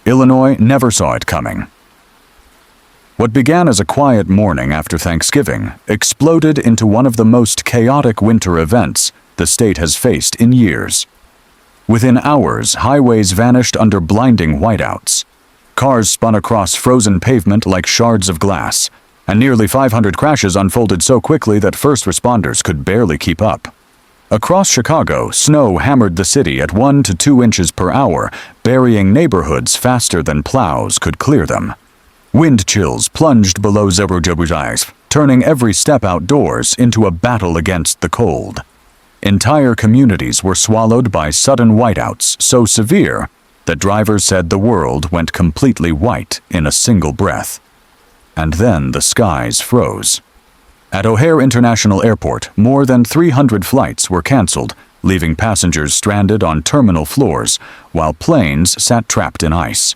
Illinois never saw it coming. What began as a quiet morning after Thanksgiving exploded into one of the most chaotic winter events the state has faced in years. Within hours, highways vanished under blinding whiteouts. Cars spun across frozen pavement like shards of glass, and nearly 500 crashes unfolded so quickly that first responders could barely keep up. Across Chicago, snow hammered the city at 1 to 2 inches per hour, burying neighborhoods faster than plows could clear them. Wind chills plunged below 0 degrees, turning every step outdoors into a battle against the cold. Entire communities were swallowed by sudden whiteouts so severe that drivers said the world went completely white in a single breath. And then the skies froze. At O'Hare International Airport, more than 300 flights were canceled, leaving passengers stranded on terminal floors while planes sat trapped in ice.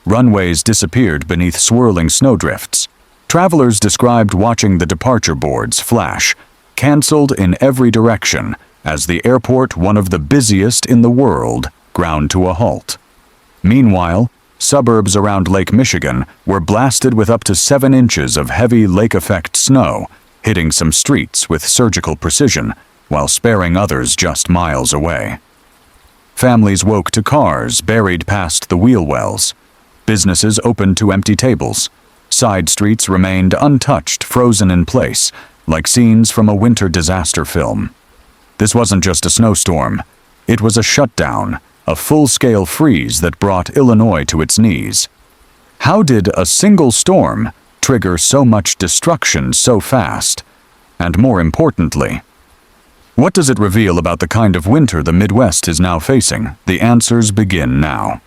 Runways disappeared beneath swirling snowdrifts. Travelers described watching the departure boards flash, canceled in every direction, as the airport, one of the busiest in the world, ground to a halt. Meanwhile, suburbs around Lake Michigan were blasted with up to 7 inches of heavy lake-effect snow, hitting some streets with surgical precision, while sparing others just miles away. Families woke to cars buried past the wheel wells. Businesses opened to empty tables. Side streets remained untouched, frozen in place, like scenes from a winter disaster film. This wasn't just a snowstorm. It was a shutdown, a full-scale freeze that brought Illinois to its knees. How did a single storm trigger so much destruction so fast? And more importantly, what does it reveal about the kind of winter the Midwest is now facing? The answers begin now.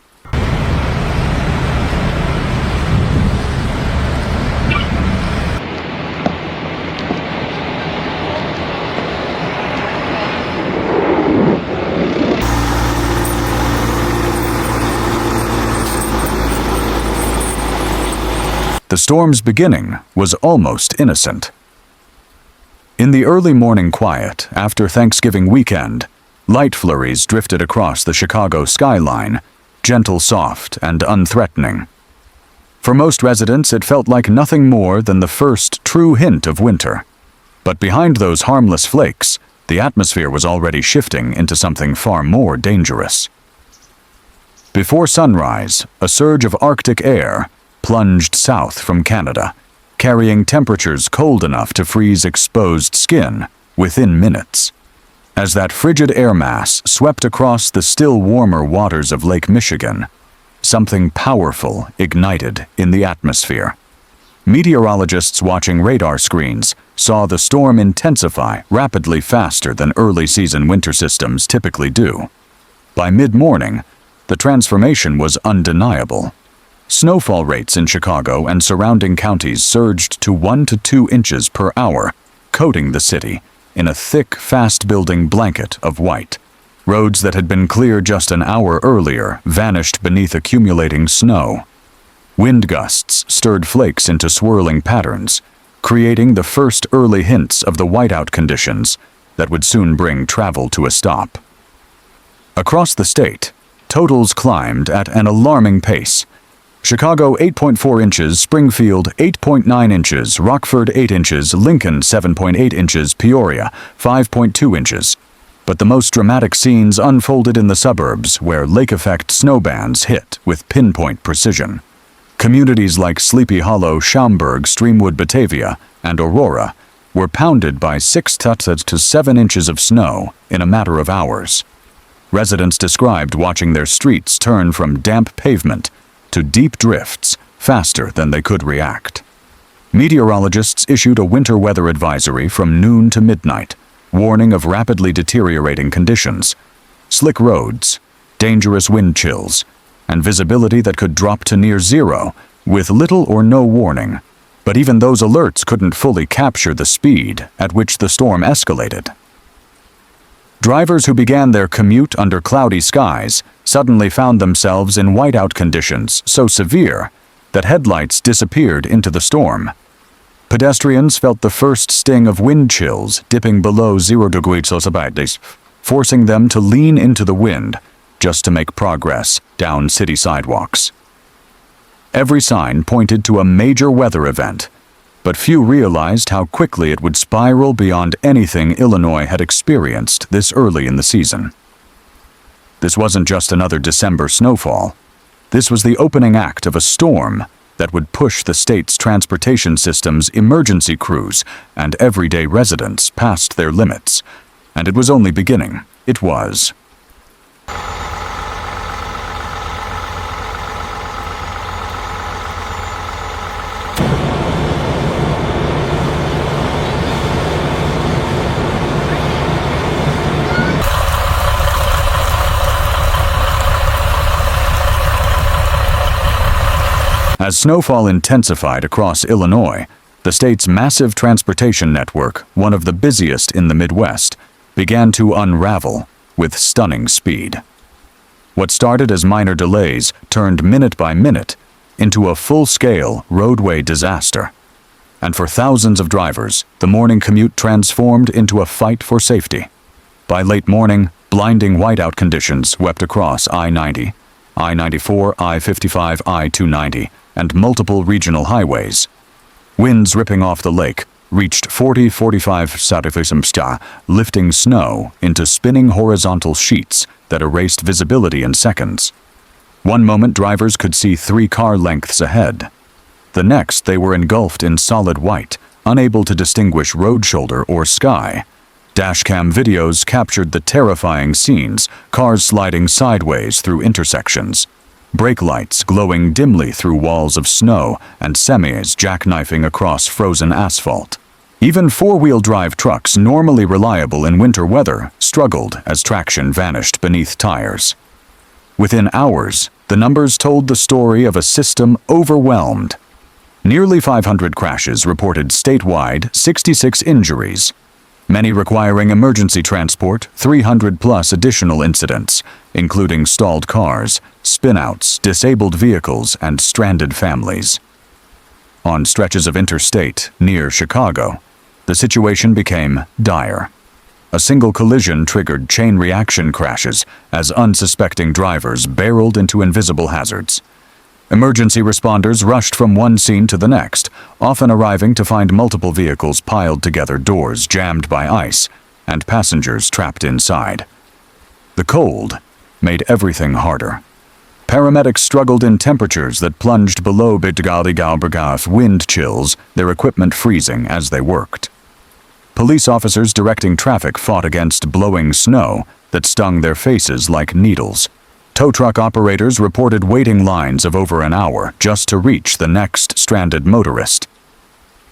The storm's beginning was almost innocent. In the early morning quiet after Thanksgiving weekend, light flurries drifted across the Chicago skyline, gentle, soft, and unthreatening. For most residents, it felt like nothing more than the first true hint of winter. But behind those harmless flakes, the atmosphere was already shifting into something far more dangerous. Before sunrise, a surge of Arctic air plunged south from Canada, carrying temperatures cold enough to freeze exposed skin within minutes. As that frigid air mass swept across the still warmer waters of Lake Michigan, something powerful ignited in the atmosphere. Meteorologists watching radar screens saw the storm intensify rapidly faster than early-season winter systems typically do. By mid-morning, the transformation was undeniable. Snowfall rates in Chicago and surrounding counties surged to 1 to 2 inches per hour, coating the city in a thick, fast-building blanket of white. Roads that had been clear just an hour earlier vanished beneath accumulating snow. Wind gusts stirred flakes into swirling patterns, creating the first early hints of the whiteout conditions that would soon bring travel to a stop. Across the state, totals climbed at an alarming pace. Chicago 8.4 inches, Springfield 8.9 inches, Rockford 8 inches, Lincoln 7.8 inches, Peoria 5.2 inches. But the most dramatic scenes unfolded in the suburbs where lake-effect snowbands hit with pinpoint precision. Communities like Sleepy Hollow, Schaumburg, Streamwood, Batavia, and Aurora were pounded by 6 to 7 inches of snow in a matter of hours. Residents described watching their streets turn from damp pavement to deep drifts faster than they could react. Meteorologists issued a winter weather advisory from noon to midnight, warning of rapidly deteriorating conditions, slick roads, dangerous wind chills, and visibility that could drop to near zero with little or no warning. But even those alerts couldn't fully capture the speed at which the storm escalated. Drivers who began their commute under cloudy skies suddenly found themselves in whiteout conditions so severe that headlights disappeared into the storm. Pedestrians felt the first sting of wind chills dipping below 0 degrees Celsius, forcing them to lean into the wind just to make progress down city sidewalks. Every sign pointed to a major weather event, but few realized how quickly it would spiral beyond anything Illinois had experienced this early in the season. This wasn't just another December snowfall. This was the opening act of a storm that would push the state's transportation system's emergency crews and everyday residents past their limits. And it was only beginning. It was. As snowfall intensified across Illinois, the state's massive transportation network, one of the busiest in the Midwest, began to unravel with stunning speed. What started as minor delays turned minute by minute into a full-scale roadway disaster. And for thousands of drivers, the morning commute transformed into a fight for safety. By late morning, blinding whiteout conditions swept across I-90, I-94, I-55, I-290, and multiple regional highways. Winds ripping off the lake reached 40-45 km/h, lifting snow into spinning horizontal sheets that erased visibility in seconds. One moment drivers could see 3 car lengths ahead. The next they were engulfed in solid white, unable to distinguish road shoulder or sky. Dashcam videos captured the terrifying scenes, cars sliding sideways through intersections, brake lights glowing dimly through walls of snow, and semis jackknifing across frozen asphalt. Even four-wheel drive trucks, normally reliable in winter weather, struggled as traction vanished beneath tires. Within hours, the numbers told the story of a system overwhelmed. Nearly 500 crashes reported statewide, 66 injuries, many requiring emergency transport, 300+ additional incidents, including stalled cars, spinouts, disabled vehicles, and stranded families. On stretches of interstate near Chicago, the situation became dire. A single collision triggered chain reaction crashes as unsuspecting drivers barreled into invisible hazards. Emergency responders rushed from one scene to the next, often arriving to find multiple vehicles piled together, doors jammed by ice, and passengers trapped inside. The cold made everything harder. Paramedics struggled in temperatures that plunged below -, wind chills, their equipment freezing as they worked. Police officers directing traffic fought against blowing snow that stung their faces like needles. Tow truck operators reported waiting lines of over an hour just to reach the next stranded motorist.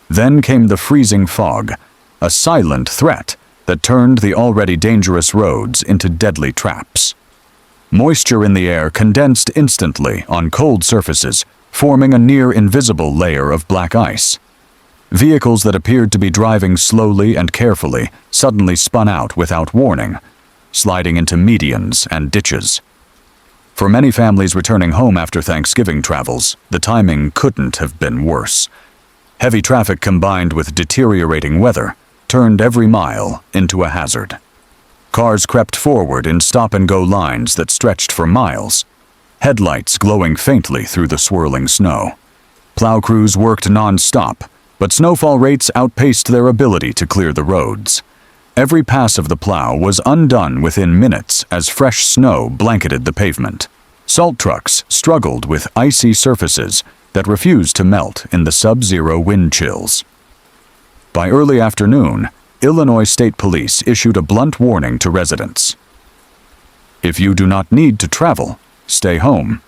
Then came the freezing fog, a silent threat that turned the already dangerous roads into deadly traps. Moisture in the air condensed instantly on cold surfaces, forming a near-invisible layer of black ice. Vehicles that appeared to be driving slowly and carefully suddenly spun out without warning, sliding into medians and ditches. For many families returning home after Thanksgiving travels, the timing couldn't have been worse. Heavy traffic combined with deteriorating weather turned every mile into a hazard. Cars crept forward in stop-and-go lines that stretched for miles, headlights glowing faintly through the swirling snow. Plow crews worked non-stop, but snowfall rates outpaced their ability to clear the roads. Every pass of the plow was undone within minutes as fresh snow blanketed the pavement. Salt trucks struggled with icy surfaces that refused to melt in the sub-zero wind chills. By early afternoon, Illinois State Police issued a blunt warning to residents. If you do not need to travel, stay home.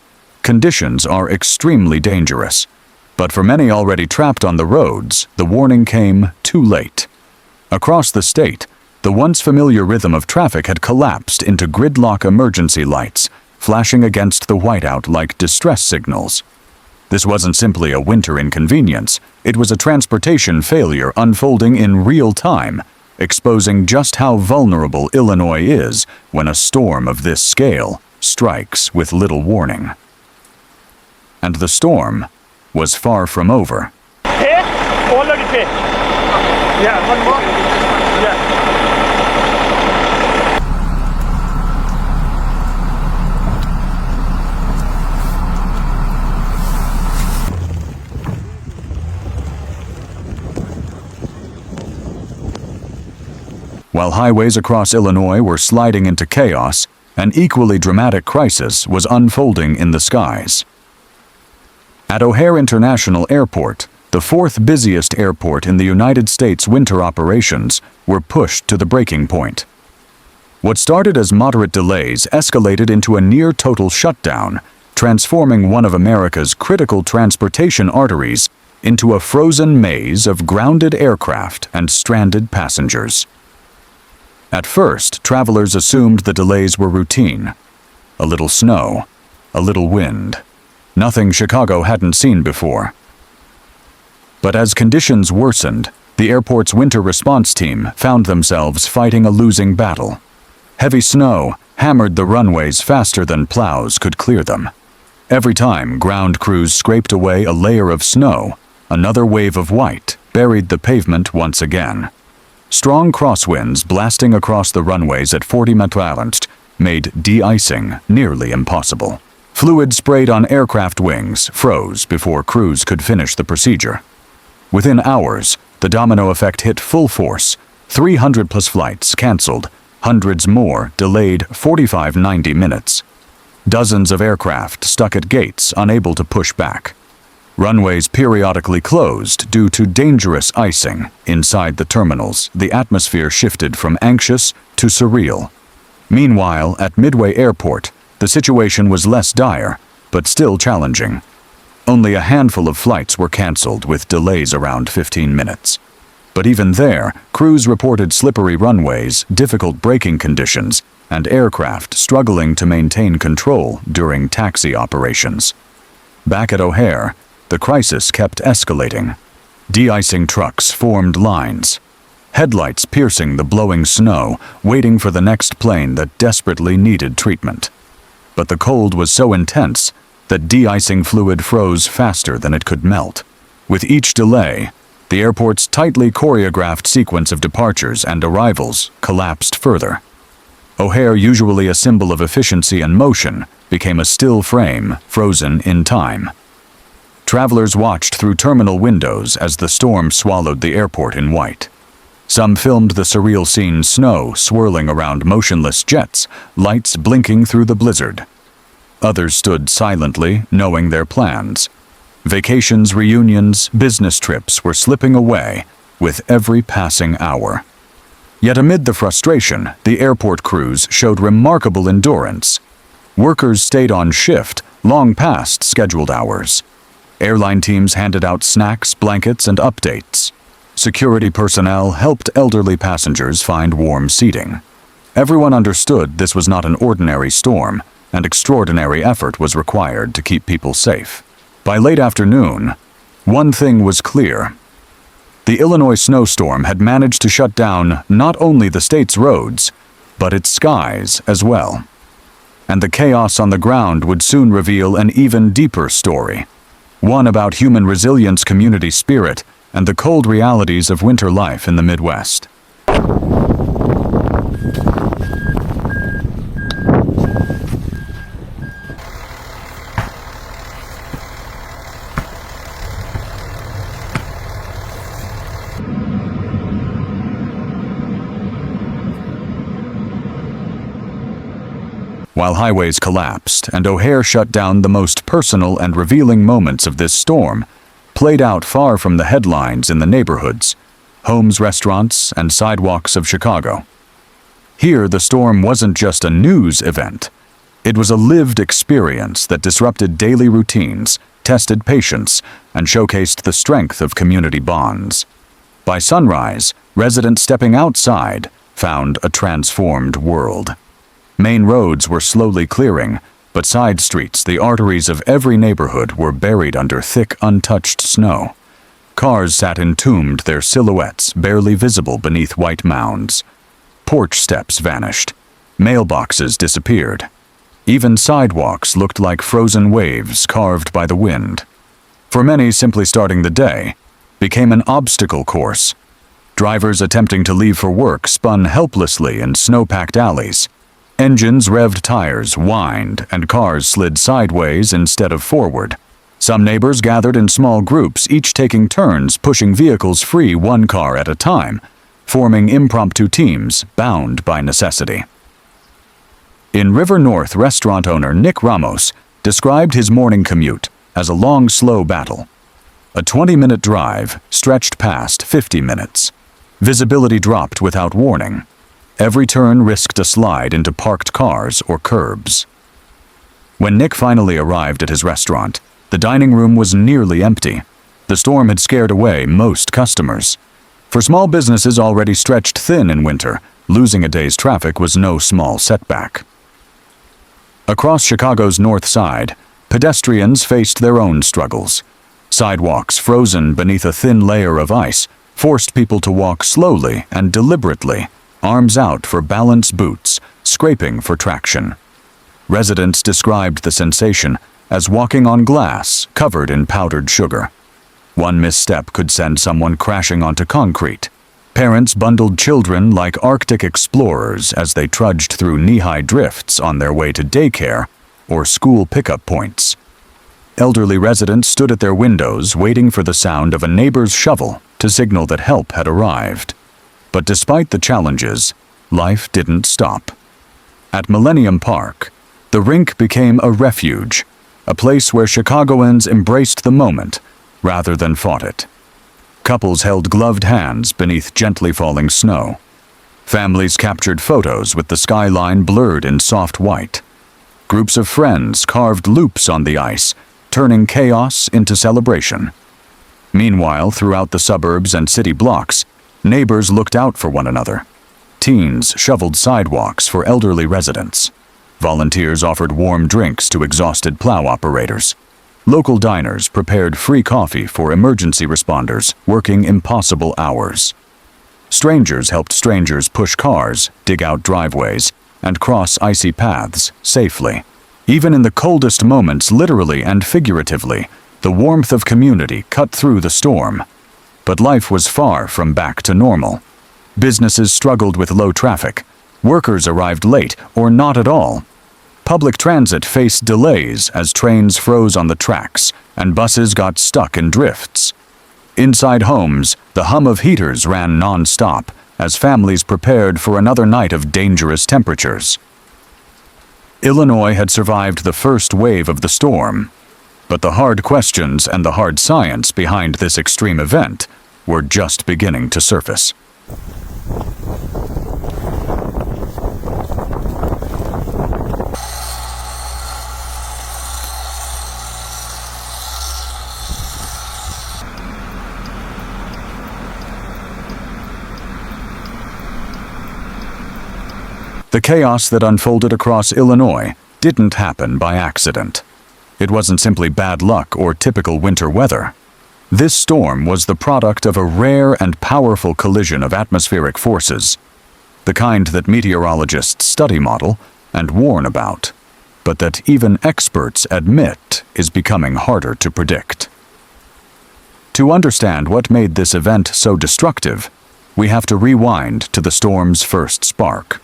Conditions are extremely dangerous. But for many already trapped on the roads, the warning came too late. Across the state, the once familiar rhythm of traffic had collapsed into gridlock emergency lights, flashing against the whiteout like distress signals. This wasn't simply a winter inconvenience, it was a transportation failure unfolding in real time, exposing just how vulnerable Illinois is when a storm of this scale strikes with little warning. And the storm was far from over. Hit? Already hit. Yeah, one more. Yeah. While highways across Illinois were sliding into chaos, an equally dramatic crisis was unfolding in the skies. At O'Hare International Airport, the fourth busiest airport in the United States, winter operations were pushed to the breaking point. What started as moderate delays escalated into a near-total shutdown, transforming one of America's critical transportation arteries into a frozen maze of grounded aircraft and stranded passengers. At first, travelers assumed the delays were routine. A little snow, a little wind. Nothing Chicago hadn't seen before. But as conditions worsened, the airport's winter response team found themselves fighting a losing battle. Heavy snow hammered the runways faster than plows could clear them. Every time ground crews scraped away a layer of snow, another wave of white buried the pavement once again. Strong crosswinds blasting across the runways at 40 mph made de-icing nearly impossible. Fluid sprayed on aircraft wings froze before crews could finish the procedure. Within hours, the domino effect hit full force. 300+ flights canceled, hundreds more delayed 45-90 minutes. Dozens of aircraft stuck at gates unable to push back. Runways periodically closed due to dangerous icing. Inside the terminals, the atmosphere shifted from anxious to surreal. Meanwhile, at Midway Airport, the situation was less dire, but still challenging. Only a handful of flights were canceled with delays around 15 minutes. But even there, crews reported slippery runways, difficult braking conditions, and aircraft struggling to maintain control during taxi operations. Back at O'Hare, the crisis kept escalating. De-icing trucks formed lines, headlights piercing the blowing snow, waiting for the next plane that desperately needed treatment. But the cold was so intense that de-icing fluid froze faster than it could melt. With each delay, the airport's tightly choreographed sequence of departures and arrivals collapsed further. O'Hare, usually a symbol of efficiency and motion, became a still frame, frozen in time. Travelers watched through terminal windows as the storm swallowed the airport in white. Some filmed the surreal scene: snow swirling around motionless jets, lights blinking through the blizzard. Others stood silently, knowing their plans. Vacations, reunions, business trips were slipping away with every passing hour. Yet amid the frustration, the airport crews showed remarkable endurance. Workers stayed on shift long past scheduled hours. Airline teams handed out snacks, blankets, and updates. Security personnel helped elderly passengers find warm seating. Everyone understood this was not an ordinary storm, and extraordinary effort was required to keep people safe. By late afternoon, one thing was clear. The Illinois snowstorm had managed to shut down not only the state's roads, but its skies as well. And the chaos on the ground would soon reveal an even deeper story. One about human resilience, community spirit, and the cold realities of winter life in the Midwest. While highways collapsed and O'Hare shut down, the most personal and revealing moments of this storm played out far from the headlines in the neighborhoods, homes, restaurants, and sidewalks of Chicago. Here, the storm wasn't just a news event. It was a lived experience that disrupted daily routines, tested patience, and showcased the strength of community bonds. By sunrise, residents stepping outside found a transformed world. Main roads were slowly clearing, but side streets, the arteries of every neighborhood, were buried under thick, untouched snow. Cars sat entombed, their silhouettes barely visible beneath white mounds. Porch steps vanished. Mailboxes disappeared. Even sidewalks looked like frozen waves carved by the wind. For many, simply starting the day became an obstacle course. Drivers attempting to leave for work spun helplessly in snow-packed alleys. Engines revved, tires whined, and cars slid sideways instead of forward. Some neighbors gathered in small groups, each taking turns pushing vehicles free, one car at a time, forming impromptu teams bound by necessity. In River North, restaurant owner Nick Ramos described his morning commute as a long, slow battle. A 20-minute drive stretched past 50 minutes. Visibility dropped without warning. Every turn risked a slide into parked cars or curbs. When Nick finally arrived at his restaurant, the dining room was nearly empty. The storm had scared away most customers. For small businesses already stretched thin in winter, losing a day's traffic was no small setback. Across Chicago's north side, pedestrians faced their own struggles. Sidewalks frozen beneath a thin layer of ice forced people to walk slowly and deliberately, arms out for balance boots, scraping for traction. Residents described the sensation as walking on glass covered in powdered sugar. One misstep could send someone crashing onto concrete. Parents bundled children like Arctic explorers as they trudged through knee-high drifts on their way to daycare or school pickup points. Elderly residents stood at their windows waiting for the sound of a neighbor's shovel to signal that help had arrived. But despite the challenges, life didn't stop. At Millennium Park, the rink became a refuge, a place where Chicagoans embraced the moment rather than fought it. Couples held gloved hands beneath gently falling snow. Families captured photos with the skyline blurred in soft white. Groups of friends carved loops on the ice, turning chaos into celebration. Meanwhile, throughout the suburbs and city blocks, neighbors looked out for one another. Teens shoveled sidewalks for elderly residents. Volunteers offered warm drinks to exhausted plow operators. Local diners prepared free coffee for emergency responders working impossible hours. Strangers helped strangers push cars, dig out driveways, and cross icy paths safely. Even in the coldest moments, literally and figuratively, the warmth of community cut through the storm. But life was far from back to normal. Businesses struggled with low traffic. Workers arrived late or not at all. Public transit faced delays as trains froze on the tracks and buses got stuck in drifts. Inside homes, the hum of heaters ran non-stop as families prepared for another night of dangerous temperatures. Illinois had survived the first wave of the storm, but the hard questions and the hard science behind this extreme event were just beginning to surface. The chaos that unfolded across Illinois didn't happen by accident. It wasn't simply bad luck or typical winter weather. This storm was the product of a rare and powerful collision of atmospheric forces, the kind that meteorologists study, model, and warn about, but that even experts admit is becoming harder to predict. To understand what made this event so destructive, we have to rewind to the storm's first spark.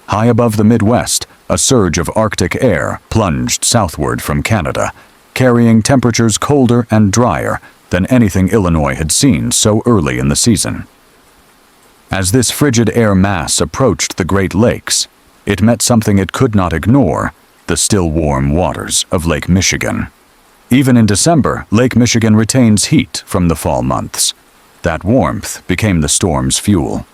High above the Midwest, a surge of Arctic air plunged southward from Canada, carrying temperatures colder and drier than anything Illinois had seen so early in the season. As this frigid air mass approached the Great Lakes, it met something it could not ignore: the still warm waters of Lake Michigan. Even in December, Lake Michigan retains heat from the fall months. That warmth became the storm's fuel.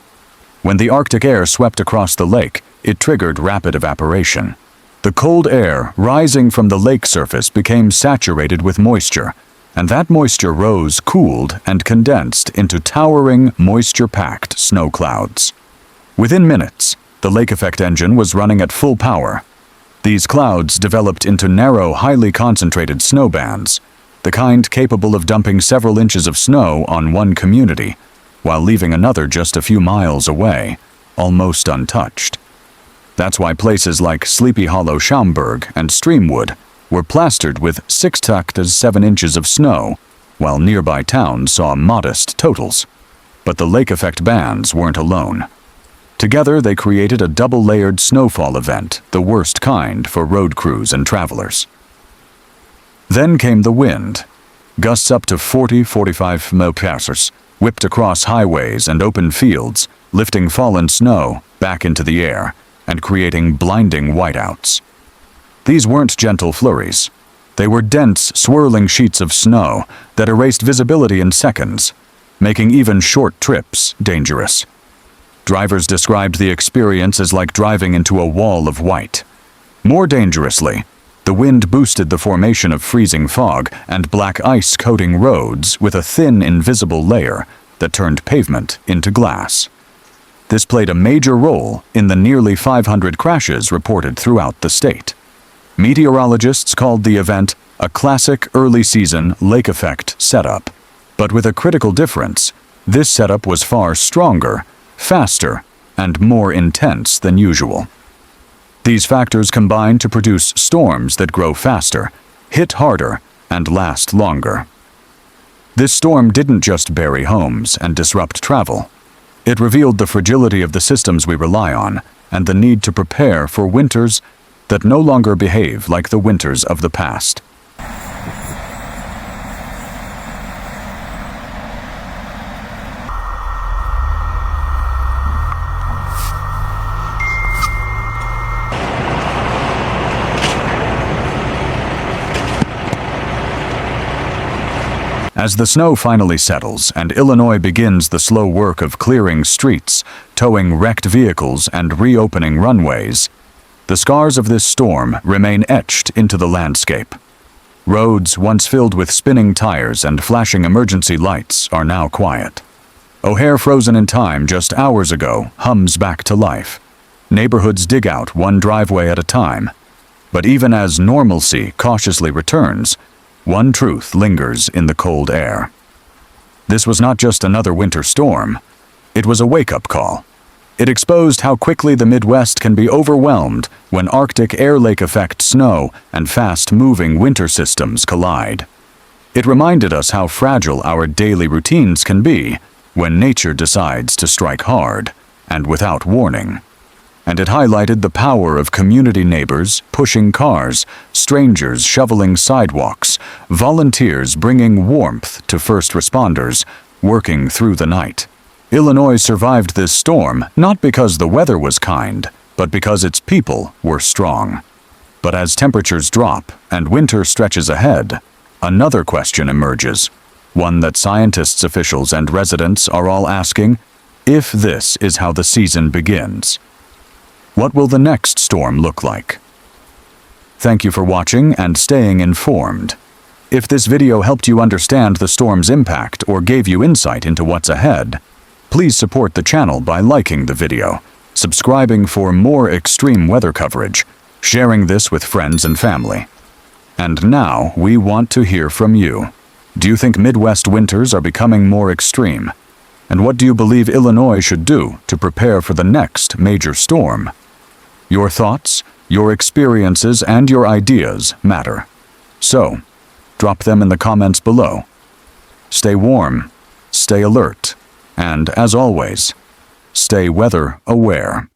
When the Arctic air swept across the lake, it triggered rapid evaporation. The cold air rising from the lake surface became saturated with moisture, and that moisture rose, cooled, and condensed into towering, moisture-packed snow clouds. Within minutes, the lake effect engine was running at full power. These clouds developed into narrow, highly concentrated snow bands, the kind capable of dumping several inches of snow on one community, while leaving another just a few miles away, almost untouched. That's why places like Sleepy Hollow, Schaumburg, and Streamwood were plastered with 6 to 7 inches of snow, while nearby towns saw modest totals. But the lake effect bands weren't alone. Together, they created a double-layered snowfall event, the worst kind for road crews and travelers. Then came the wind. Gusts up to 40-45 mph whipped across highways and open fields, lifting fallen snow back into the air and creating blinding whiteouts. These weren't gentle flurries. They were dense, swirling sheets of snow that erased visibility in seconds, making even short trips dangerous. Drivers described the experience as like driving into a wall of white. More dangerously, the wind boosted the formation of freezing fog and black ice coating roads with a thin, invisible layer that turned pavement into glass. This played a major role in the nearly 500 crashes reported throughout the state. Meteorologists called the event a classic early-season lake effect setup. But with a critical difference, this setup was far stronger, faster, and more intense than usual. These factors combine to produce storms that grow faster, hit harder, and last longer. This storm didn't just bury homes and disrupt travel. It revealed the fragility of the systems we rely on and the need to prepare for winters that no longer behave like the winters of the past. As the snow finally settles and Illinois begins the slow work of clearing streets, towing wrecked vehicles, and reopening runways, the scars of this storm remain etched into the landscape. Roads once filled with spinning tires and flashing emergency lights are now quiet. O'Hare, frozen in time just hours ago, hums back to life. Neighborhoods dig out one driveway at a time. But even as normalcy cautiously returns, one truth lingers in the cold air. This was not just another winter storm. It was a wake-up call. It exposed how quickly the Midwest can be overwhelmed when Arctic air lake effect snow and fast-moving winter systems collide. It reminded us how fragile our daily routines can be when nature decides to strike hard and without warning. And it highlighted the power of community neighbors pushing cars, strangers shoveling sidewalks, volunteers bringing warmth to first responders working through the night. Illinois survived this storm not because the weather was kind, but because its people were strong. But as temperatures drop and winter stretches ahead, another question emerges, one that scientists, officials, and residents are all asking: if this is how the season begins, what will the next storm look like? Thank you for watching and staying informed. If this video helped you understand the storm's impact or gave you insight into what's ahead, please support the channel by liking the video, subscribing for more extreme weather coverage, sharing this with friends and family. And now we want to hear from you. Do you think Midwest winters are becoming more extreme? And what do you believe Illinois should do to prepare for the next major storm? Your thoughts, your experiences, and your ideas matter. So, drop them in the comments below. Stay warm, stay alert, and as always, stay weather aware.